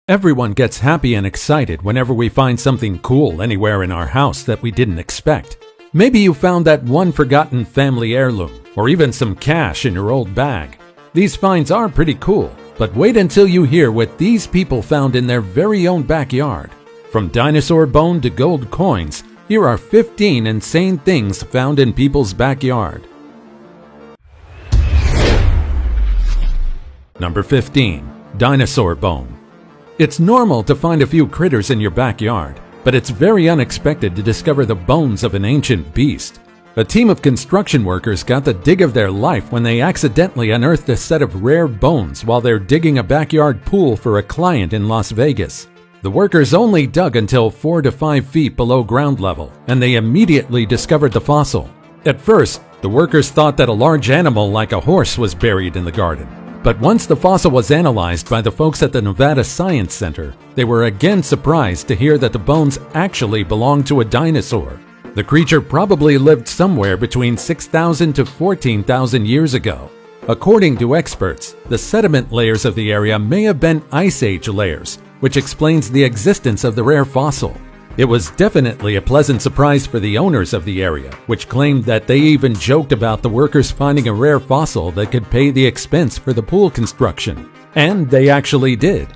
Everyone gets happy and excited whenever we find something cool anywhere in our house that we didn't expect. Maybe you found that one forgotten family heirloom, or even some cash in your old bag. These finds are pretty cool, but wait until you hear what these people found in their very own backyard. From dinosaur bone to gold coins, here are 15 insane things found in people's backyard. Number 15. Dinosaur bone. It's normal to find a few critters in your backyard, but it's very unexpected to discover the bones of an ancient beast. A team of construction workers got the dig of their life when they accidentally unearthed a set of rare bones while they're digging a backyard pool for a client in Las Vegas. The workers only dug until 4 to 5 feet below ground level, and they immediately discovered the fossil. At first, the workers thought that a large animal like a horse was buried in the garden. But once the fossil was analyzed by the folks at the Nevada Science Center, they were again surprised to hear that the bones actually belonged to a dinosaur. The creature probably lived somewhere between 6,000 to 14,000 years ago. According to experts, the sediment layers of the area may have been Ice Age layers, which explains the existence of the rare fossil. It was definitely a pleasant surprise for the owners of the area, which claimed that they even joked about the workers finding a rare fossil that could pay the expense for the pool construction. And they actually did.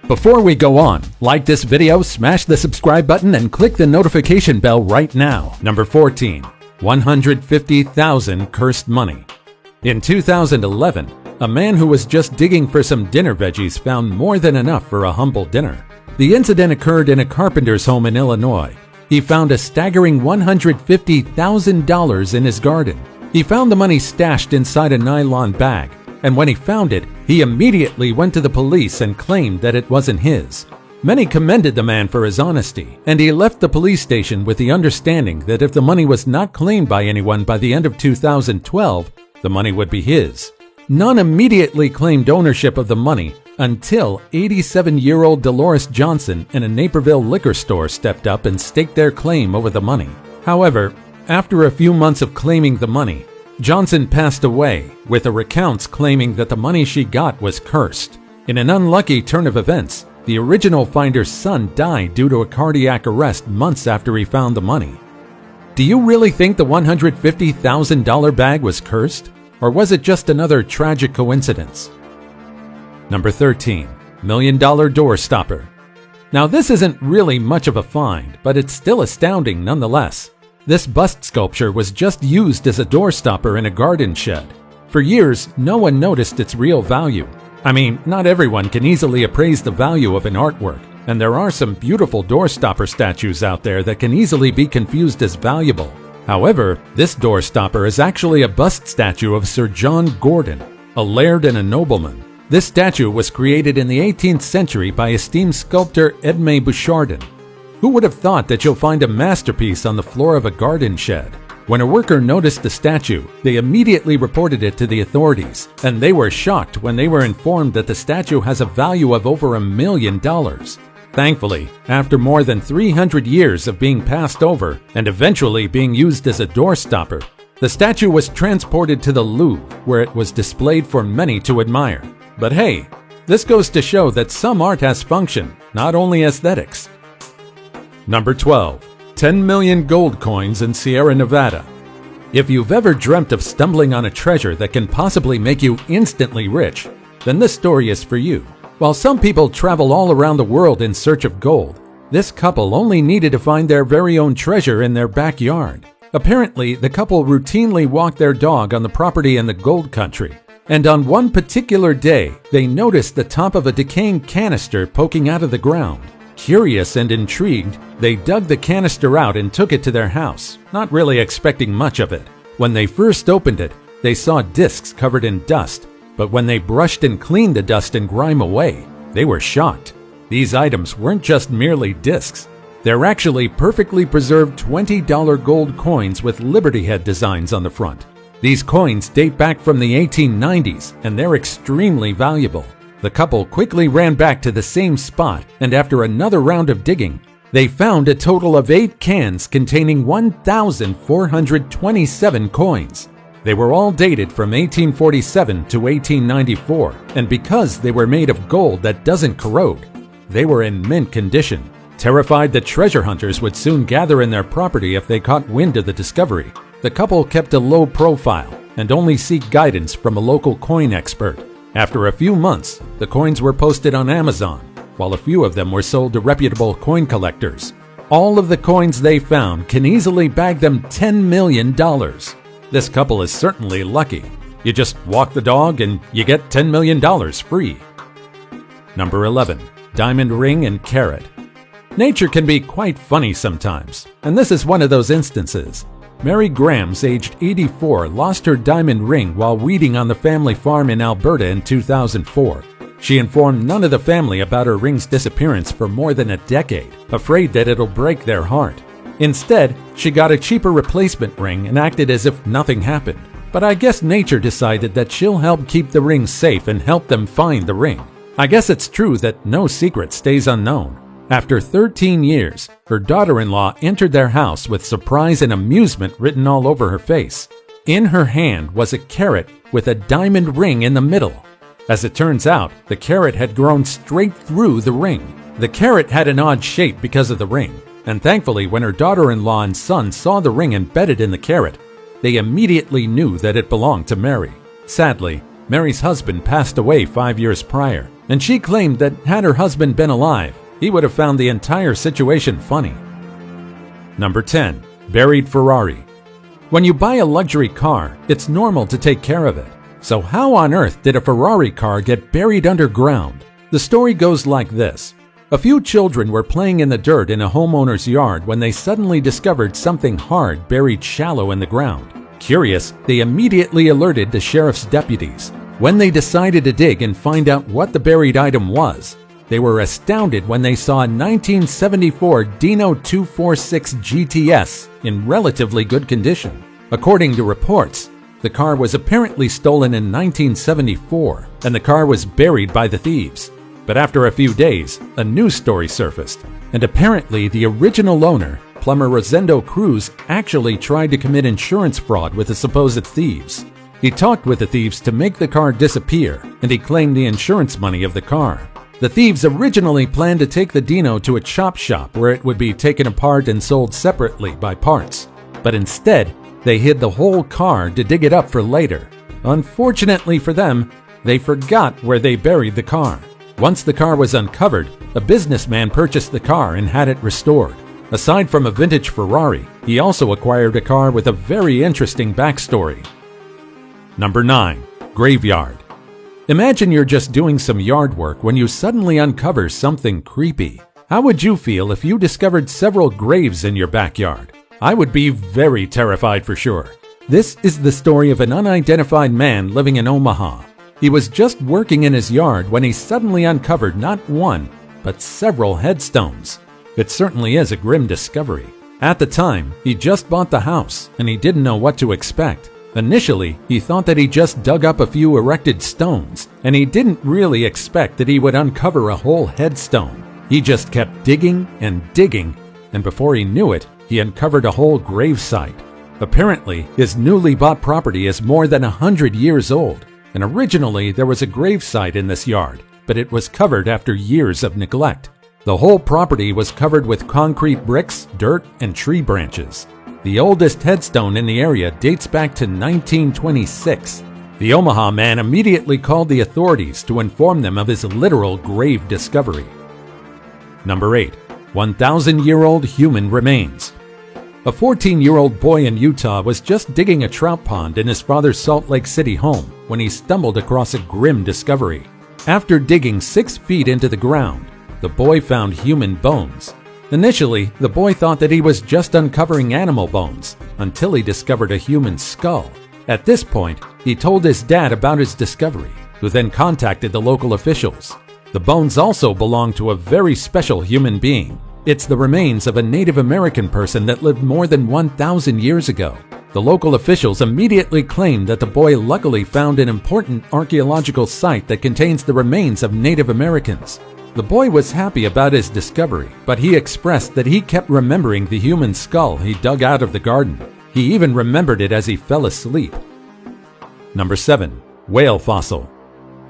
Before we go on, like this video, smash the subscribe button, and click the notification bell right now. Number 14. 150,000 cursed money. In 2011, a man who was just digging for some dinner veggies found more than enough for a humble dinner. The incident occurred in a carpenter's home in Illinois. He found a staggering $150,000 in his garden. He found the money stashed inside a nylon bag, and when he found it, he immediately went to the police and claimed that it wasn't his. Many commended the man for his honesty, and he left the police station with the understanding that if the money was not claimed by anyone by the end of 2012, the money would be his. None immediately claimed ownership of the money until 87-year-old Dolores Johnson in a Naperville liquor store stepped up and staked their claim over the money. However, after a few months of claiming the money, Johnson passed away, with her accounts claiming that the money she got was cursed. In an unlucky turn of events, the original finder's son died due to a cardiac arrest months after he found the money. Do you really think the $150,000 bag was cursed? Or was it just another tragic coincidence? Number 13. $1 million door stopper. Now this isn't really much of a find, but it's still astounding nonetheless. This bust sculpture was just used as a door stopper in a garden shed. For years, no one noticed its real value. I mean, not everyone can easily appraise the value of an artwork, and there are some beautiful door stopper statues out there that can easily be confused as valuable. However, this door stopper is actually a bust statue of Sir John Gordon, a laird and a nobleman. This statue was created in the 18th century by esteemed sculptor Edmé Bouchardon. Who would have thought that you'll find a masterpiece on the floor of a garden shed? When a worker noticed the statue, they immediately reported it to the authorities, and they were shocked when they were informed that the statue has a value of over $1 million. Thankfully, after more than 300 years of being passed over and eventually being used as a door stopper, the statue was transported to the Louvre, where it was displayed for many to admire. But hey, this goes to show that some art has function, not only aesthetics. Number 12. 10 million gold coins in Sierra Nevada. If you've ever dreamt of stumbling on a treasure that can possibly make you instantly rich, then this story is for you. While some people travel all around the world in search of gold, this couple only needed to find their very own treasure in their backyard. Apparently, the couple routinely walked their dog on the property in the gold country. And on one particular day, they noticed the top of a decaying canister poking out of the ground. Curious and intrigued, they dug the canister out and took it to their house, not really expecting much of it. When they first opened it, they saw discs covered in dust, but when they brushed and cleaned the dust and grime away, they were shocked. These items weren't just merely discs. They're actually perfectly preserved $20 gold coins with Liberty Head designs on the front. These coins date back from the 1890s, and they're extremely valuable. The couple quickly ran back to the same spot, and after another round of digging, they found a total of 8 cans containing 1,427 coins. They were all dated from 1847 to 1894, and because they were made of gold that doesn't corrode, they were in mint condition. Terrified that treasure hunters would soon gather in their property if they caught wind of the discovery, the couple kept a low profile and only seek guidance from a local coin expert. After a few months, the coins were posted on Amazon, while a few of them were sold to reputable coin collectors. All of the coins they found can easily bag them $10 million. This couple is certainly lucky. You just walk the dog and you get $10 million free. Number 11. Diamond ring and carat. Nature can be quite funny sometimes, and this is one of those instances. Mary Grams, aged 84, lost her diamond ring while weeding on the family farm in Alberta in 2004. She informed none of the family about her ring's disappearance for more than a decade, afraid that it'll break their heart. Instead, she got a cheaper replacement ring and acted as if nothing happened. But I guess nature decided that she'll help keep the ring safe and help them find the ring. I guess it's true that no secret stays unknown. After 13 years, her daughter-in-law entered their house with surprise and amusement written all over her face. In her hand was a carat with a diamond ring in the middle. As it turns out, the carat had grown straight through the ring. The carat had an odd shape because of the ring, and thankfully when her daughter-in-law and son saw the ring embedded in the carat, they immediately knew that it belonged to Mary. Sadly, Mary's husband passed away 5 years prior, and she claimed that had her husband been alive, he would have found the entire situation funny. Number 10. Buried Ferrari. When you buy a luxury car, it's normal to take care of it. So how on earth did a Ferrari car get buried underground? The story goes like this. A few children were playing in the dirt in a homeowner's yard when they suddenly discovered something hard buried shallow in the ground. Curious, they immediately alerted the sheriff's deputies. When they decided to dig and find out what the buried item was, they were astounded when they saw a 1974 Dino 246 GTS in relatively good condition. According to reports, the car was apparently stolen in 1974, and the car was buried by the thieves. But after a few days, a news story surfaced, and apparently the original owner, plumber Rosendo Cruz, actually tried to commit insurance fraud with the supposed thieves. He talked with the thieves to make the car disappear, and he claimed the insurance money of the car. The thieves originally planned to take the Dino to a chop shop where it would be taken apart and sold separately by parts. But instead, they hid the whole car to dig it up for later. Unfortunately for them, they forgot where they buried the car. Once the car was uncovered, a businessman purchased the car and had it restored. Aside from a vintage Ferrari, he also acquired a car with a very interesting backstory. Number 9. Graveyard. Imagine you're just doing some yard work when you suddenly uncover something creepy. How would you feel if you discovered several graves in your backyard? I would be very terrified for sure. This is the story of an unidentified man living in Omaha. He was just working in his yard when he suddenly uncovered not one, but several headstones. It certainly is a grim discovery. At the time, he just bought the house and he didn't know what to expect. Initially, he thought that he just dug up a few erected stones, and he didn't really expect that he would uncover a whole headstone. He just kept digging and digging, and before he knew it, he uncovered a whole gravesite. Apparently, his newly bought property is more than 100 years old, and originally there was a gravesite in this yard, but it was covered after years of neglect. The whole property was covered with concrete bricks, dirt, and tree branches. The oldest headstone in the area dates back to 1926. The Omaha man immediately called the authorities to inform them of his literal grave discovery. Number 8. 1,000-year-old human remains. A 14-year-old boy in Utah was just digging a trout pond in his father's Salt Lake City home when he stumbled across a grim discovery. After digging 6 feet into the ground, the boy found human bones. Initially, the boy thought that he was just uncovering animal bones until he discovered a human skull. At this point, he told his dad about his discovery, who then contacted the local officials. The bones also belong to a very special human being. It's the remains of a Native American person that lived more than 1,000 years ago. The local officials immediately claimed that the boy luckily found an important archaeological site that contains the remains of Native Americans. The boy was happy about his discovery, but he expressed that he kept remembering the human skull he dug out of the garden. He even remembered it as he fell asleep. Number 7. Whale fossil.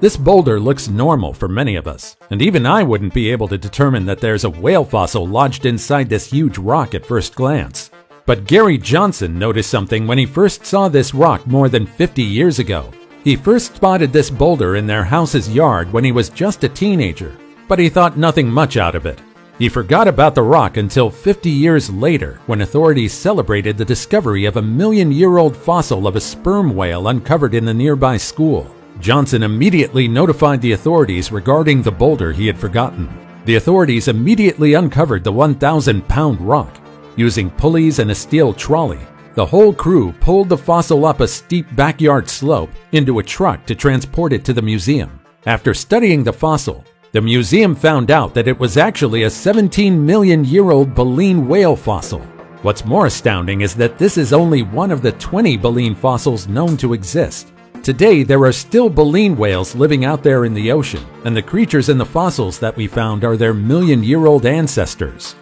This boulder looks normal for many of us, and even I wouldn't be able to determine that there's a whale fossil lodged inside this huge rock at first glance. But Gary Johnson noticed something when he first saw this rock more than 50 years ago. He first spotted this boulder in their house's yard when he was just a teenager, but he thought nothing much out of it. He forgot about the rock until 50 years later when authorities celebrated the discovery of a million-year-old fossil of a sperm whale uncovered in the nearby school. Johnson immediately notified the authorities regarding the boulder he had forgotten. The authorities immediately uncovered the 1,000-pound rock. Using pulleys and a steel trolley, the whole crew pulled the fossil up a steep backyard slope into a truck to transport it to the museum. After studying the fossil, the museum found out that it was actually a 17 million-year-old baleen whale fossil. What's more astounding is that this is only one of the 20 baleen fossils known to exist. Today, there are still baleen whales living out there in the ocean, and the creatures in the fossils that we found are their million-year-old ancestors.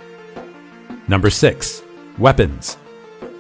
Number 6. Weapons.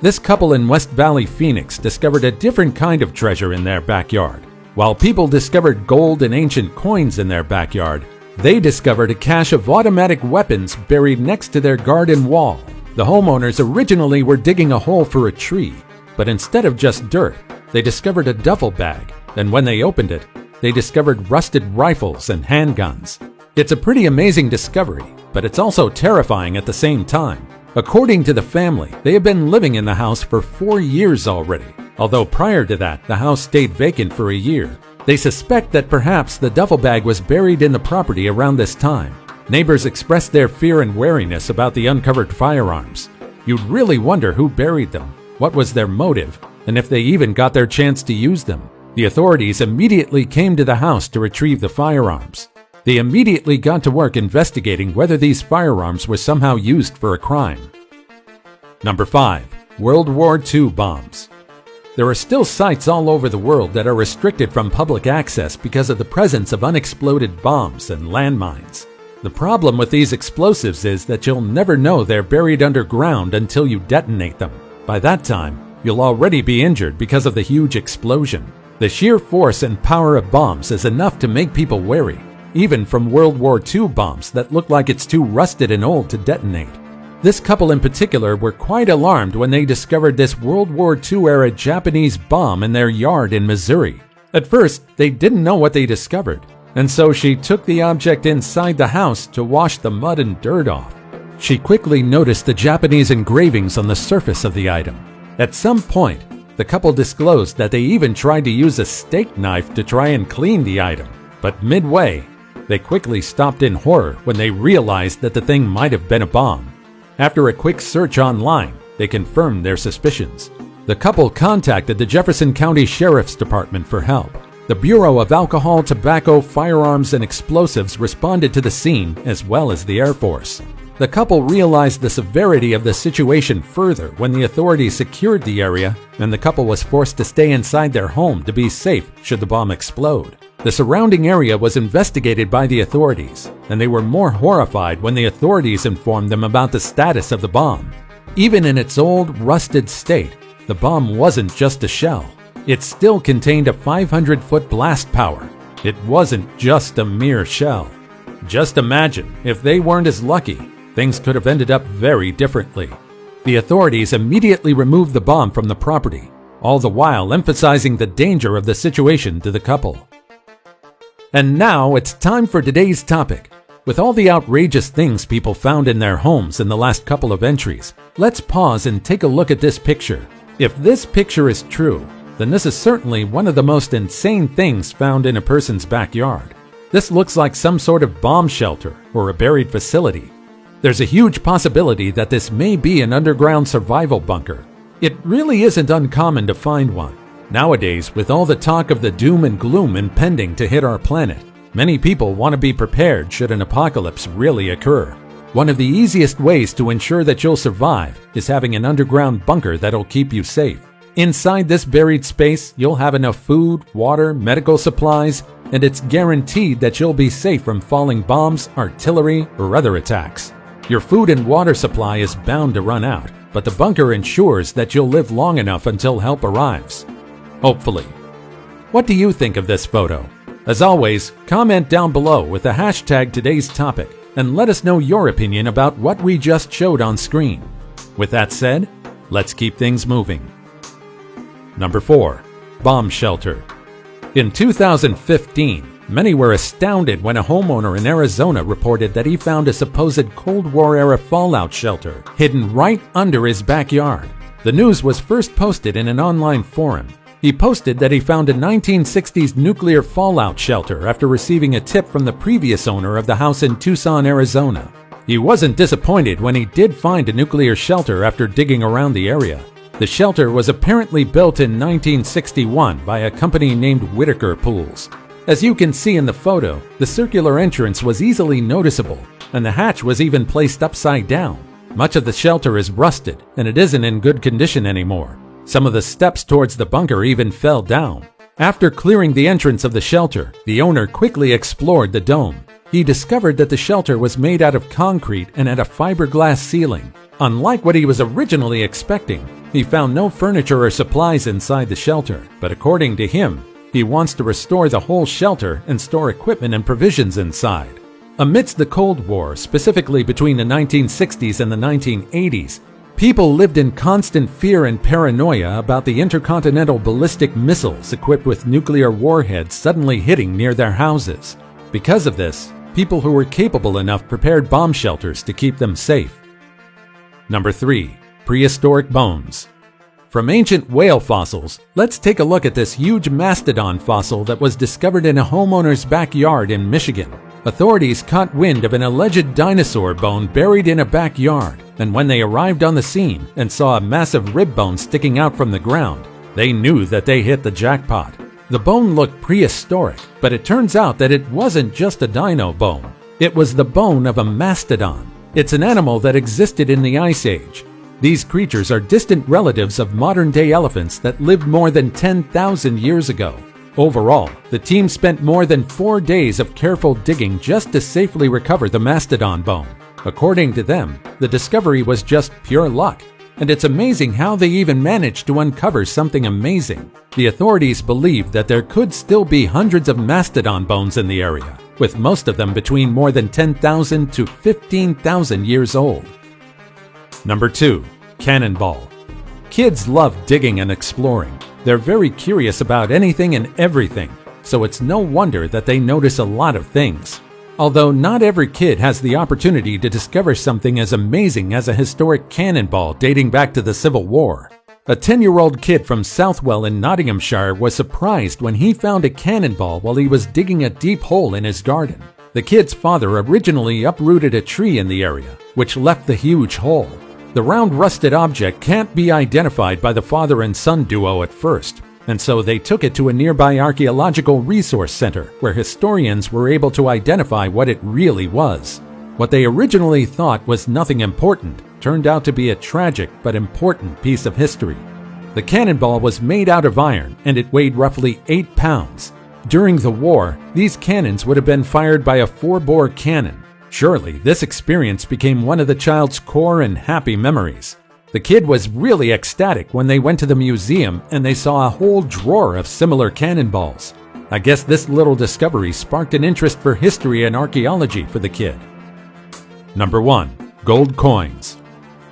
This couple in West Valley, Phoenix discovered a different kind of treasure in their backyard. While people discovered gold and ancient coins in their backyard, they discovered a cache of automatic weapons buried next to their garden wall. The homeowners originally were digging a hole for a tree, but instead of just dirt, they discovered a duffel bag, and when they opened it, they discovered rusted rifles and handguns. It's a pretty amazing discovery, but it's also terrifying at the same time. According to the family, they have been living in the house for 4 years already. Although prior to that, the house stayed vacant for a year. They suspect that perhaps the duffel bag was buried in the property around this time. Neighbors expressed their fear and wariness about the uncovered firearms. You'd really wonder who buried them, what was their motive, and if they even got their chance to use them. The authorities immediately came to the house to retrieve the firearms. They immediately got to work investigating whether these firearms were somehow used for a crime. Number 5. World War II bombs. There are still sites all over the world that are restricted from public access because of the presence of unexploded bombs and landmines. The problem with these explosives is that you'll never know they're buried underground until you detonate them. By that time, you'll already be injured because of the huge explosion. The sheer force and power of bombs is enough to make people wary, even from World War II bombs that look like it's too rusted and old to detonate. This couple in particular were quite alarmed when they discovered this World War II-era Japanese bomb in their yard in Missouri. At first, they didn't know what they discovered, and so she took the object inside the house to wash the mud and dirt off. She quickly noticed the Japanese engravings on the surface of the item. At some point, the couple disclosed that they even tried to use a steak knife to try and clean the item, but midway, they quickly stopped in horror when they realized that the thing might have been a bomb. After a quick search online, they confirmed their suspicions. The couple contacted the Jefferson County Sheriff's Department for help. The Bureau of Alcohol, Tobacco, Firearms, and Explosives responded to the scene, as well as the Air Force. The couple realized the severity of the situation further when the authorities secured the area, and the couple was forced to stay inside their home to be safe should the bomb explode. The surrounding area was investigated by the authorities, and they were more horrified when the authorities informed them about the status of the bomb. Even in its old, rusted state, the bomb wasn't just a shell. It still contained a 500-foot blast power. It wasn't just a mere shell. Just imagine, if they weren't as lucky, things could have ended up very differently. The authorities immediately removed the bomb from the property, all the while emphasizing the danger of the situation to the couple. And now it's time for today's topic. With all the outrageous things people found in their homes in the last couple of entries, let's pause and take a look at this picture. If this picture is true, then this is certainly one of the most insane things found in a person's backyard. This looks like some sort of bomb shelter or a buried facility. There's a huge possibility that this may be an underground survival bunker. It really isn't uncommon to find one. Nowadays, with all the talk of the doom and gloom impending to hit our planet, many people want to be prepared should an apocalypse really occur. One of the easiest ways to ensure that you'll survive is having an underground bunker that'll keep you safe. Inside this buried space, you'll have enough food, water, medical supplies, and it's guaranteed that you'll be safe from falling bombs, artillery, or other attacks. Your food and water supply is bound to run out, but the bunker ensures that you'll live long enough until help arrives. Hopefully. What do you think of this photo? As always, comment down below with the hashtag today's topic and let us know your opinion about what we just showed on screen. With that said, let's keep things moving. Number 4. Bomb Shelter. In 2015, many were astounded when a homeowner in Arizona reported that he found a supposed Cold War-era fallout shelter hidden right under his backyard. The news was first posted in an online forum. He posted that he found a 1960s nuclear fallout shelter after receiving a tip from the previous owner of the house in Tucson, Arizona. He wasn't disappointed when he did find a nuclear shelter after digging around the area. The shelter was apparently built in 1961 by a company named Whitaker Pools. As you can see in the photo, the circular entrance was easily noticeable, and the hatch was even placed upside down. Much of the shelter is rusted, and it isn't in good condition anymore. Some of the steps towards the bunker even fell down. After clearing the entrance of the shelter, the owner quickly explored the dome. He discovered that the shelter was made out of concrete and had a fiberglass ceiling. Unlike what he was originally expecting, he found no furniture or supplies inside the shelter, but according to him, he wants to restore the whole shelter and store equipment and provisions inside. Amidst the Cold War, specifically between the 1960s and the 1980s, people lived in constant fear and paranoia about the intercontinental ballistic missiles equipped with nuclear warheads suddenly hitting near their houses. Because of this, people who were capable enough prepared bomb shelters to keep them safe. Number 3. Prehistoric bones. From ancient whale fossils, let's take a look at this huge mastodon fossil that was discovered in a homeowner's backyard in Michigan. Authorities caught wind of an alleged dinosaur bone buried in a backyard, and when they arrived on the scene and saw a massive rib bone sticking out from the ground, they knew that they hit the jackpot. The bone looked prehistoric, but it turns out that it wasn't just a dino bone. It was the bone of a mastodon. It's an animal that existed in the Ice Age. These creatures are distant relatives of modern-day elephants that lived more than 10,000 years ago. Overall, the team spent more than 4 days of careful digging just to safely recover the mastodon bone. According to them, the discovery was just pure luck, and it's amazing how they even managed to uncover something amazing. The authorities believe that there could still be hundreds of mastodon bones in the area, with most of them between more than 10,000 to 15,000 years old. Number 2. Cannonball. Kids love digging and exploring. They're very curious about anything and everything, so it's no wonder that they notice a lot of things. Although not every kid has the opportunity to discover something as amazing as a historic cannonball dating back to the Civil War. A 10-year-old kid from Southwell in Nottinghamshire was surprised when he found a cannonball while he was digging a deep hole in his garden. The kid's father originally uprooted a tree in the area, which left the huge hole. The round rusted object can't be identified by the father and son duo at first, and so they took it to a nearby archaeological resource center where historians were able to identify what it really was. What they originally thought was nothing important turned out to be a tragic but important piece of history. The cannonball was made out of iron and it weighed roughly 8 pounds. During the war, these cannons would have been fired by a 4-bore cannon. Surely, this experience became one of the child's core and happy memories. The kid was really ecstatic when they went to the museum and they saw a whole drawer of similar cannonballs. I guess this little discovery sparked an interest for history and archaeology for the kid. Number 1. Gold coins.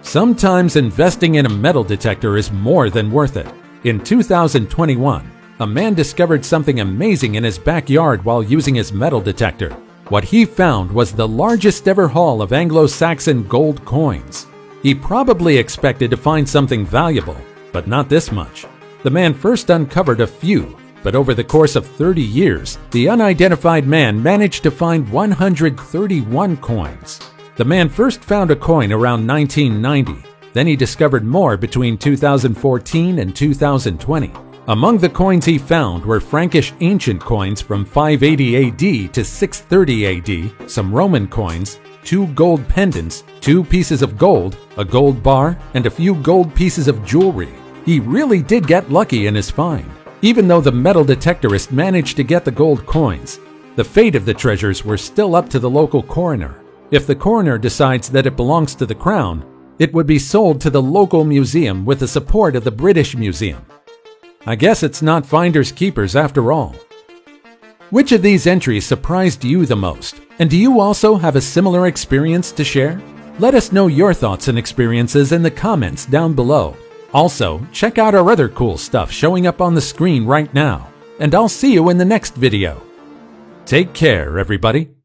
Sometimes investing in a metal detector is more than worth it. In 2021, a man discovered something amazing in his backyard while using his metal detector. What he found was the largest ever haul of Anglo-Saxon gold coins. He probably expected to find something valuable, but not this much. The man first uncovered a few, but over the course of 30 years, the unidentified man managed to find 131 coins. The man first found a coin around 1990, then he discovered more between 2014 and 2020. Among the coins he found were Frankish ancient coins from 580 AD to 630 AD, some Roman coins, 2 gold pendants, 2 pieces of gold, a gold bar, and a few gold pieces of jewelry. He really did get lucky in his find. Even though the metal detectorist managed to get the gold coins, the fate of the treasures were still up to the local coroner. If the coroner decides that it belongs to the Crown, it would be sold to the local museum with the support of the British Museum. I guess it's not finders keepers after all. Which of these entries surprised you the most? And do you also have a similar experience to share? Let us know your thoughts and experiences in the comments down below. Also, check out our other cool stuff showing up on the screen right now. And I'll see you in the next video. Take care, everybody.